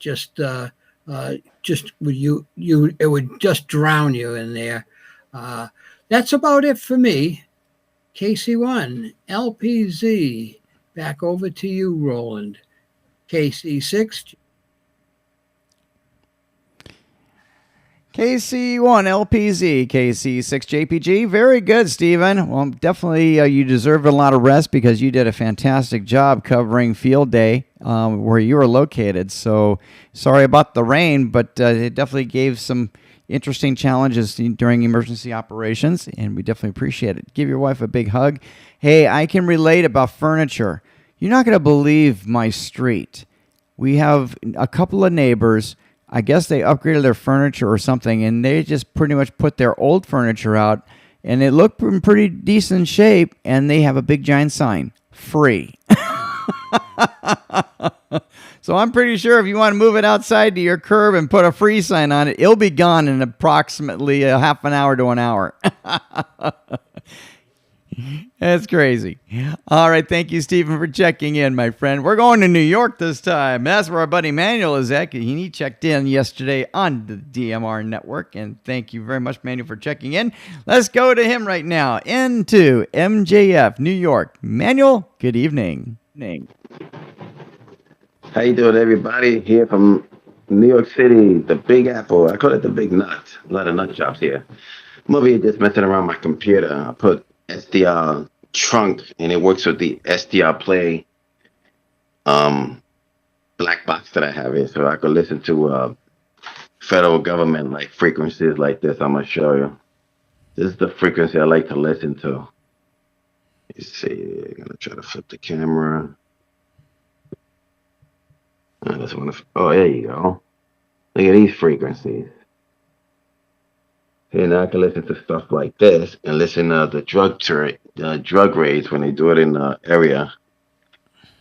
noise. Just it would just drown you in there. That's about it for me. KC1, LPZ. Back over to you, Roland. KC6. KC1 LPZ, KC6 JPG. Very good, Stephen. Well, definitely you deserved a lot of rest because you did a fantastic job covering field day where you were located. So sorry about the rain, but it definitely gave some interesting challenges during emergency operations, and we definitely appreciate it. Give your wife a big hug. Hey, I can relate about furniture. You're not going to believe my street. We have a couple of neighbors. I guess they upgraded their furniture or something, and they just pretty much put their old furniture out, and it looked in pretty decent shape, and they have a big giant sign, free. So I'm pretty sure if you want to move it outside to your curb and put a free sign on it, it'll be gone in approximately a half an hour to an hour. That's crazy. All right. Thank you, Stephen, for checking in, my friend. We're going to New York this time. That's where our buddy Manuel is at. He checked in yesterday on the DMR network. And thank you very much, Manuel, for checking in. Let's go to him right now into MJF, New York. Manuel, good evening. How you doing, everybody? Here from New York City, the Big Apple. I call it the Big Nut. A lot of nut jobs here. I'm over here just messing around my computer. I put SDR trunk, and it works with the SDR Play black box that I have here, so I could listen to federal government like frequencies like this. I'm gonna show you. This is the frequency I like to listen to. You see, I'm gonna try to flip the camera. I just want to. Oh, there you go. Look at these frequencies. And I can listen to stuff like this and listen to the drug raids when they do it in the area.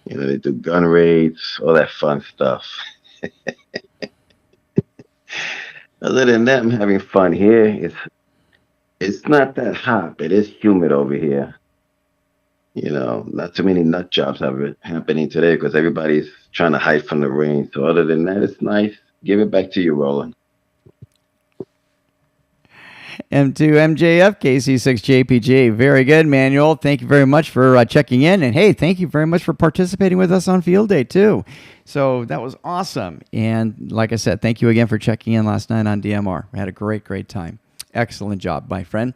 You know, they do gun raids, all that fun stuff. Other than that, I'm having fun here. It's not that hot, but it's humid over here. You know, not too many nut jobs happening today because everybody's trying to hide from the rain. So other than that, it's nice. Give it back to you, Roland. M2 MJF, KC6JPG. Very good, Manuel. Thank you very much for checking in. And hey, thank you very much for participating with us on Field Day, too. So that was awesome. And like I said, thank you again for checking in last night on DMR. We had a great time. Excellent job, my friend.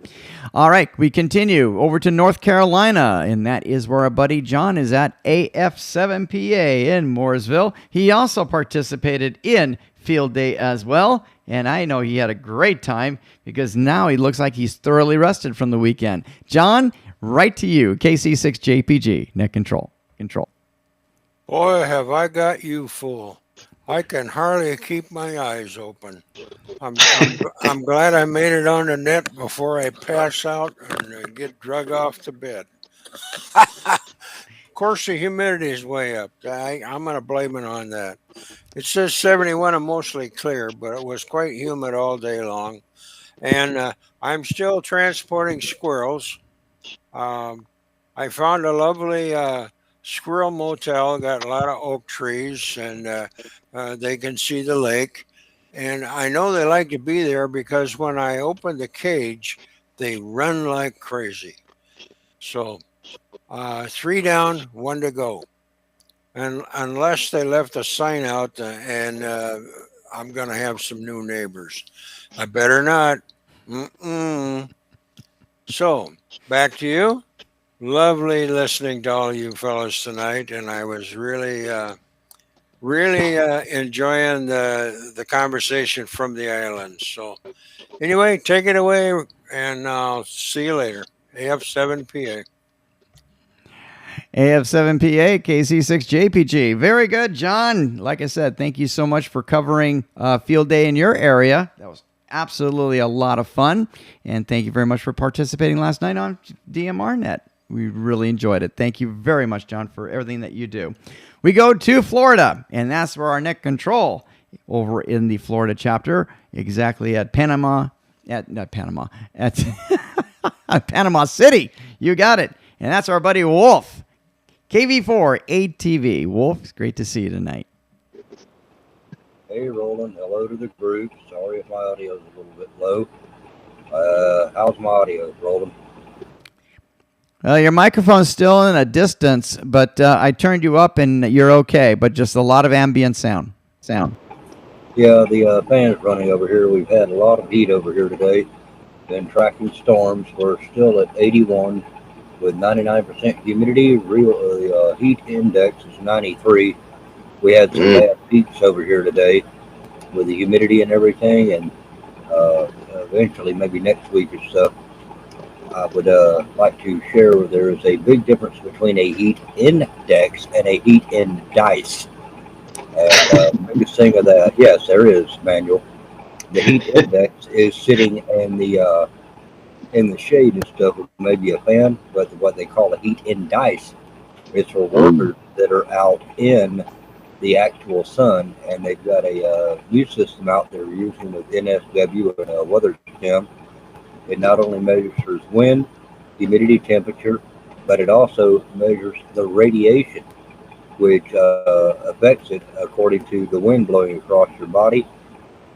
All right, we continue over to North Carolina, and that is where our buddy John is at, AF7PA in Mooresville. He also participated in Field Day as well, and I know he had a great time because now he looks like he's thoroughly rested from the weekend. John, right to you, KC6JPG, net control. Boy, have I got you full. I can hardly keep my eyes open. I'm glad I made it on the net before I pass out and get drug off to bed. Of course, the humidity is way up. I'm going to blame it on that. It says 71 and mostly clear, but it was quite humid all day long. And I'm still transporting squirrels. I found a lovely squirrel motel, got a lot of oak trees, and they can see the lake. And I know they like to be there because when I open the cage, they run like crazy. So 3 down, 1 to go. And unless they left a sign out and I'm going to have some new neighbors. I better not. So back to you. Lovely listening to all you fellas tonight, and I was really enjoying the conversation from the islands. So anyway, take it away, and I'll see you later. AF7PA. AF7PA, KC6JPG. Very good, John. Like I said, thank you so much for covering Field Day in your area. That was absolutely a lot of fun, and thank you very much for participating last night on DMRNet. We really enjoyed it. Thank you very much, John, for everything that you do. We go to Florida, and that's where our net control over in the Florida chapter, exactly at Panama City. You got it. And that's our buddy Wolf, KV4 ATV. Wolf, it's great to see you tonight. Hey, Roland. Hello to the group. Sorry if my audio is a little bit low. How's my audio, Roland? Your microphone's still in a distance, but I turned you up and you're okay, but just a lot of ambient sound. Yeah, the fan's running over here. We've had a lot of heat over here today. Been tracking storms. We're still at 81 with 99% humidity. Real heat index is 93. We had some bad peaks over here today with the humidity and everything, and eventually, maybe next week or so, I would like to share there is a big difference between a heat index and a heat indice. And biggest thing of that, yes, there is, Manuel. The heat index is sitting in the shade and stuff with maybe a fan, but what they call a heat indice is for workers that are out in the actual sun, and they've got a new system out there using with NSW and a weather stem. It not only measures wind, humidity, temperature, but it also measures the radiation, which affects it according to the wind blowing across your body.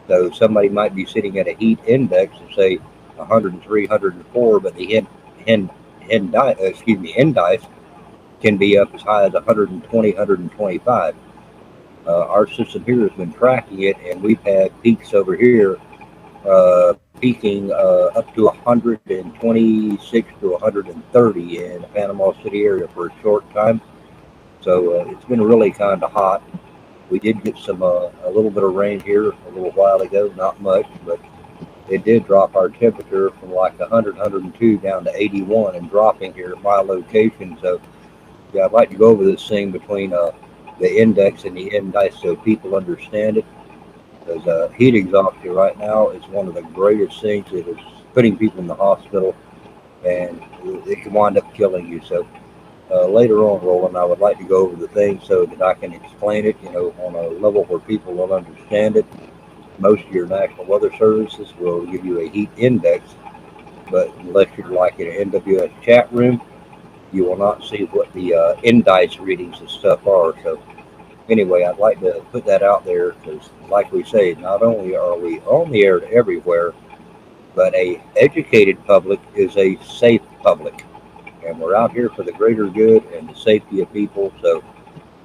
So somebody might be sitting at a heat index of say 103, 104, but the indice can be up as high as 120, 125. Our system here has been tracking it, and we've had peaks over here peaking up to 126 to 130 in the Panama City area for a short time. So it's been really kind of hot. We did get some a little bit of rain here a little while ago, not much, but it did drop our temperature from like 100, 102 down to 81 and dropping here at my location. So yeah, I'd like to go over this thing between the index and the indice so people understand it. Because heat exhaustion right now is one of the greatest things that is putting people in the hospital, and it can wind up killing you. So later on, Roland, I would like to go over the thing so that I can explain it, on a level where people will understand it. Most of your National Weather Services will give you a heat index, but unless you're like in an NWS chat room, you will not see what the indice readings and stuff are. So anyway, I'd like to put that out there because, like we say, not only are we on the air everywhere, but a educated public is a safe public, and we're out here for the greater good and the safety of people. So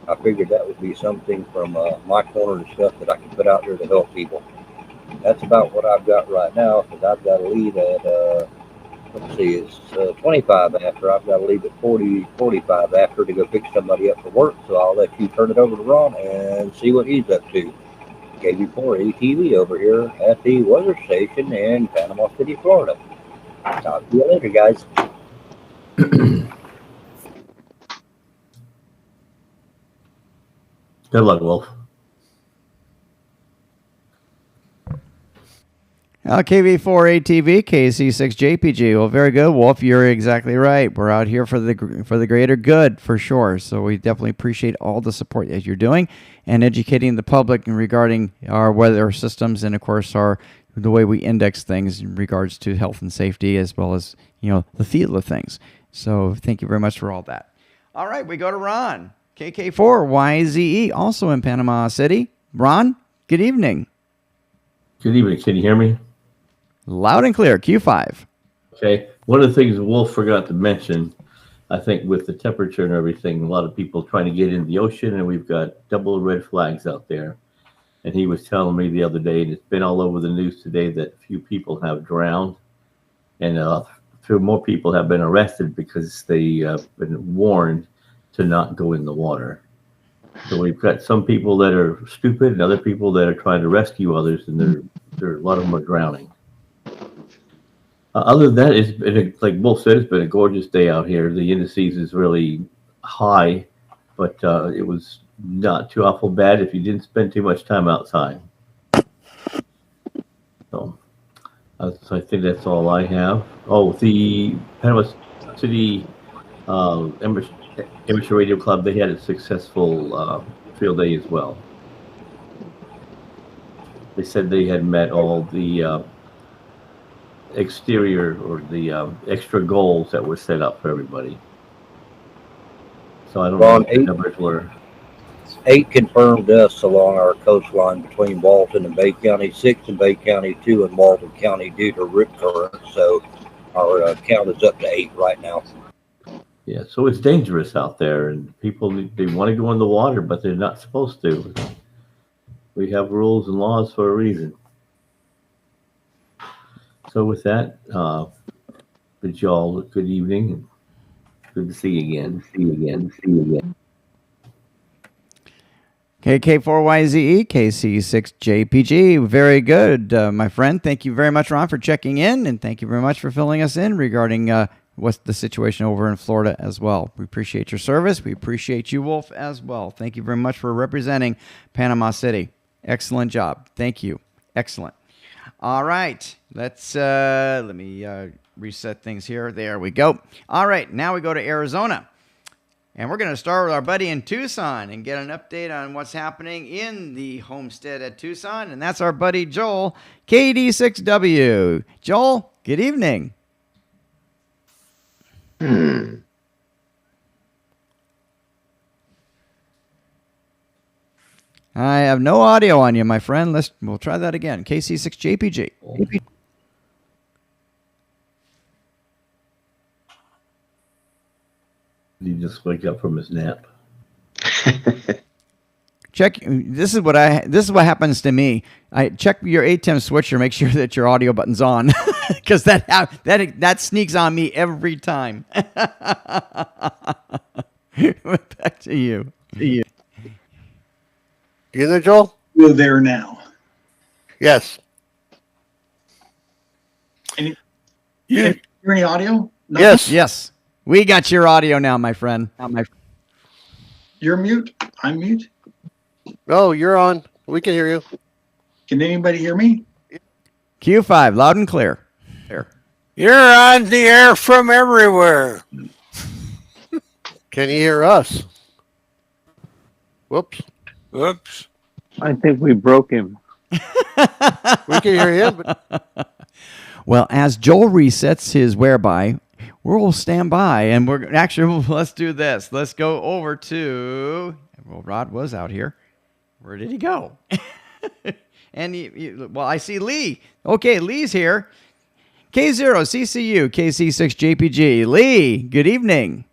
I figured that would be something from my corner and stuff that I can put out there to help people. That's about what I've got right now because I've got to leave at let's see, it's 25 after. I've got to leave at 45 after to go pick somebody up for work. So I'll let you turn it over to Ron and see what he's up to. KB4 ATV over here at the weather station in Panama City, Florida. Talk to you later, guys. Good luck, Wolf. KV4 ATV, KC6JPG. Well, very good, Wolf. You're exactly right. We're out here for the greater good, for sure. So we definitely appreciate all the support that you're doing and educating the public regarding our weather systems and, of course, the way we index things in regards to health and safety, as well as the feel of things. So thank you very much for all that. All right, we go to Ron, KK4YZE, also in Panama City. Ron, good evening. Good evening. Can you hear me? Loud and clear, Q5. Okay. One of the things Wolf forgot to mention, I think with the temperature and everything, a lot of people trying to get into the ocean, and we've got double red flags out there. And he was telling me the other day, and it's been all over the news today, that a few people have drowned, and a few more people have been arrested because they have been warned to not go in the water. So we've got some people that are stupid and other people that are trying to rescue others, and a lot of them are drowning. Other than that, it's been like Wolf said, it's been a gorgeous day out here. The indices is really high, but it was not too awful bad if you didn't spend too much time outside. So I think that's all I have. Oh, the Panama City Amateur Radio Club, they had a successful field day as well. They said they had met all the exterior or the extra goals that were set up for everybody. So I don't know what the numbers were. 8 confirmed deaths along our coastline between Walton and Bay County, 6 in Bay County, 2 in Walton County due to rip current. So our count is up to 8 right now. Yeah, so it's dangerous out there, and people, they want to go in the water, but they're not supposed to. We have rules and laws for a reason. So with that, bid you all a good evening, and good to see you again. KK4YZE, KC6JPG. Very good, my friend. Thank you very much, Ron, for checking in, and thank you very much for filling us in regarding what's the situation over in Florida as well. We appreciate your service. We appreciate you, Wolf, as well. Thank you very much for representing Panama City. Excellent job. Thank you. Excellent. All right. Let's let me reset things here. There we go. All right. Now we go to Arizona. And we're going to start with our buddy in Tucson and get an update on what's happening in the homestead at Tucson. And that's our buddy Joel, KD6W. Joel, good evening. Hmm. I have no audio on you, my friend. We'll try that again. KC6JPG. Did he just wake up from his nap? Check. This is what happens to me. I check your ATEM switcher, make sure that your audio button's on, because that sneaks on me every time. Back to you. You there, Joel? We're there now. Yes. Can you hear any audio? No? Yes. Yes, we got your audio now, my friend. You're mute. I'm mute. Oh, you're on. We can hear you. Can anybody hear me? Q5, loud and clear. You're on the air from everywhere. Can you hear us? Whoops. Whoops. I think we broke him. We can hear him. But Well, as Joel resets his whereby, we'll stand by, and let's do this. Let's go over to, well, Rod was out here. Where did he go? And I see Lee. Okay, Lee's here. K0CCU, KC6JPG. Lee, good evening.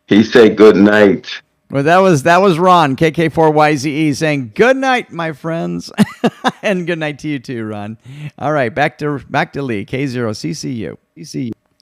He said good night. Well, that was Ron, KK4YZE, saying good night, my friends, and good night to you too, Ron. All right, back to Lee, K0CCU.